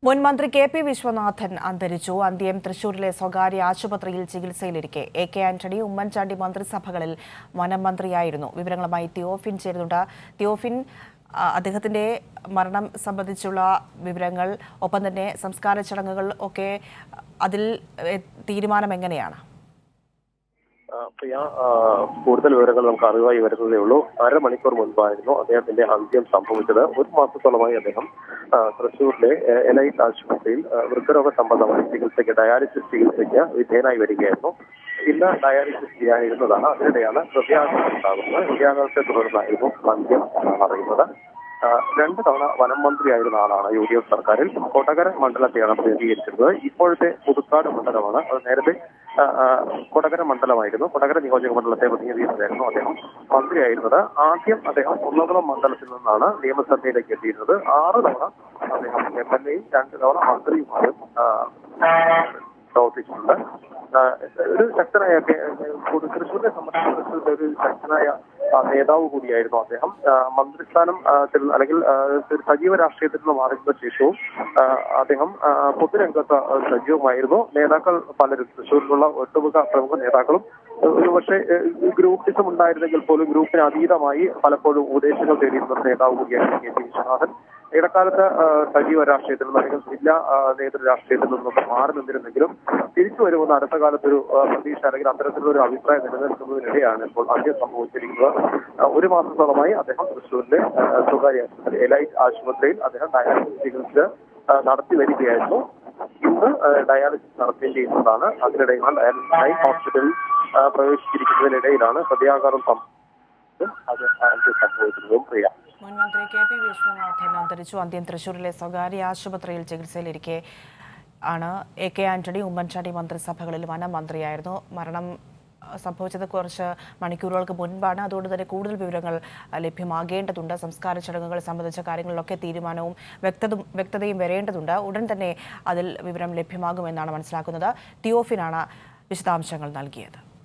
മുൻ മന്ത്രി കെ.പി. വിശ്വനാഥൻ അന്തരിച്ചു. അന്ത്യം തൃശൂരിലെ സ്വകാര്യ ആശുപത്രിയിൽ ചികിത്സയിലിരിക്കെ എ.കെ. ആന്റണി ഉമ്മൻചാണ്ടി മന്ത്രിസഭകളിൽ വനം മന്ത്രിയായിരുന്നു. വിവരങ്ങളുമായി തിയോഫിൻ ചേരുന്നുണ്ട്. തിയോഫിൻ, അദ്ദേഹത്തിന്റെ മരണം സംബന്ധിച്ചുള്ള വിവരങ്ങൾ, ഒപ്പം തന്നെ സംസ്കാര ചടങ്ങുകൾ ഒക്കെ അതിൽ തീരുമാനം എങ്ങനെയാണ്? പ്രിയ, കൂടുതൽ വിവരങ്ങൾ നമുക്ക് അറിവായി വരുന്നതേ ഉള്ളൂ. അരമണിക്കൂർ മുൻപായിരുന്നു അദ്ദേഹത്തിന്റെ അന്ത്യം സംഭവിച്ചത്. ഒരു മാസത്തോളമായി അദ്ദേഹം തൃശൂരിലെ എലൈറ്റ് ആശുപത്രിയിൽ വൃക്കരോഗ സംബന്ധമായ ഡയാലിസിസ് ചികിത്സയ്ക്ക് വിധേയനായി വരികയായിരുന്നു. ഇന്ന് ഡയാലിസിസ് ചെയ്യാനിരുന്നതാണ്. അതിനിടെയാണ് ഹൃദയാഘാതം ഉണ്ടാകുന്നത്. ഹൃദയാഘാതത്തെ തുടർന്നായിരുന്നു അന്ത്യം അറിയുന്നത്. 2 തവണ വനം മന്ത്രിയായിരുന്ന ആളാണ് UDF സർക്കാരിൽ. കൊടകര മണ്ഡലത്തെയാണ് പ്രതിനിധീകരിച്ചിരുന്നത്. ഇപ്പോഴത്തെ പുതുക്കാട് മണ്ഡലമാണ്. അത് നേരത്തെ കൊടകര മണ്ഡലമായിരുന്നു. കൊടകര നിയോജക മണ്ഡലത്തെ പ്രതിനിധീകരിച്ചായിരുന്നു അദ്ദേഹം മന്ത്രിയായിരുന്നത്. ആദ്യം അദ്ദേഹം കുന്നംകുളം മണ്ഡലത്തിൽ നിന്നാണ് നിയമസഭയിലേക്ക് എത്തിയിരുന്നത്. 6 തവണ അദ്ദേഹം MLA-യും 2 തവണ മന്ത്രിയുമായും പ്രവർത്തിച്ചിട്ടുണ്ട്. ഒരു ശക്തനായ തൃശ്ശൂരിനെ സംബന്ധിച്ചിടത്തോളം ഒരു ശക്തനായ നേതാവ് കൂടിയായിരുന്നു അദ്ദേഹം. മന്ത്രിസ്ഥാനം അല്ലെങ്കിൽ സജീവ രാഷ്ട്രീയത്തിൽ നിന്ന് മാറിയ ശേഷവും അദ്ദേഹം പൊതുരംഗത്ത് സജീവമായിരുന്നു. നേതാക്കൾ പലരും, തൃശ്ശൂരിലുള്ള ഒട്ടുമുഖ പ്രമുഖ നേതാക്കളും ഒരുപക്ഷെ ഗ്രൂപ്പിസം ഉണ്ടായിരുന്നെങ്കിൽ പോലും ഗ്രൂപ്പിന് അതീതമായി പലപ്പോഴും ഉപദേശങ്ങൾ തേടിയിരുന്ന നേതാവ് കൂടിയായിരുന്നു കെ.പി. വിശ്വനാഥൻ. ഇടക്കാലത്ത് സജീവ രാഷ്ട്രീയത്തിൽ നിന്ന് അല്ലെങ്കിൽ ജില്ലാ നേതൃ രാഷ്ട്രീയത്തിൽ നിന്നൊക്കെ മാറി നിന്നിരുന്നെങ്കിലും തിരിച്ചു വരുമെന്ന് അടുത്ത കാലത്തൊരു പ്രതീക്ഷ അല്ലെങ്കിൽ അത്തരത്തിലുള്ള ഒരു അഭിപ്രായം നിലനിൽക്കുന്നതിനിടെയാണ് ഇപ്പോൾ അന്ത്യം സംഭവിച്ചിരിക്കുന്നത്. 1 മാസത്തോളമായി അദ്ദേഹം തൃശ്ശൂരിലെ സ്വകാര്യ ആശുപത്രി എലൈറ്റ് ആശുപത്രിയിൽ അദ്ദേഹം ഡയാലിസിസ് ചികിത്സ നടത്തി വരികയായിരുന്നു. ഇന്ന് ഡയാലിസിസ് നടത്തേണ്ടിയിരുന്നതാണ്. അതിനിടയിലാണ് ഡയാലിസിസിനായി ഹോസ്പിറ്റലിൽ പ്രവേശിച്ചിരിക്കുന്നതിനിടയിലാണ് ഹൃദയാഘാതം അത് അന്ത്യം സംഭവിക്കുന്നതും. പ്രിയ, മുൻ മന്ത്രി കെ.പി. വിശ്വനാഥൻ അന്തരിച്ചു. അന്ത്യം തൃശൂരിലെ സ്വകാര്യ ആശുപത്രിയിൽ ചികിത്സയിലിരിക്കെ ആണ് എ.കെ. ആന്റണി ഉമ്മൻചാണ്ടി മന്ത്രിസഭകളിൽ വനം മന്ത്രിയായിരുന്നു. മരണം സംഭവിച്ചത് കുറച്ച് മണിക്കൂറുകൾക്ക് മുൻപാണ്. അതുകൊണ്ട് തന്നെ കൂടുതൽ വിവരങ്ങൾ ലഭ്യമാകേണ്ടതുണ്ട്. സംസ്കാര ചടങ്ങുകൾ സംബന്ധിച്ച കാര്യങ്ങളിലൊക്കെ തീരുമാനവും വ്യക്തതയും വരേണ്ടതുണ്ട്. ഉടൻ തന്നെ അതിൽ വിവരം ലഭ്യമാകുമെന്നാണ് മനസ്സിലാക്കുന്നത്. തിയോഫിനാണ് വിശദാംശങ്ങൾ നൽകിയത്.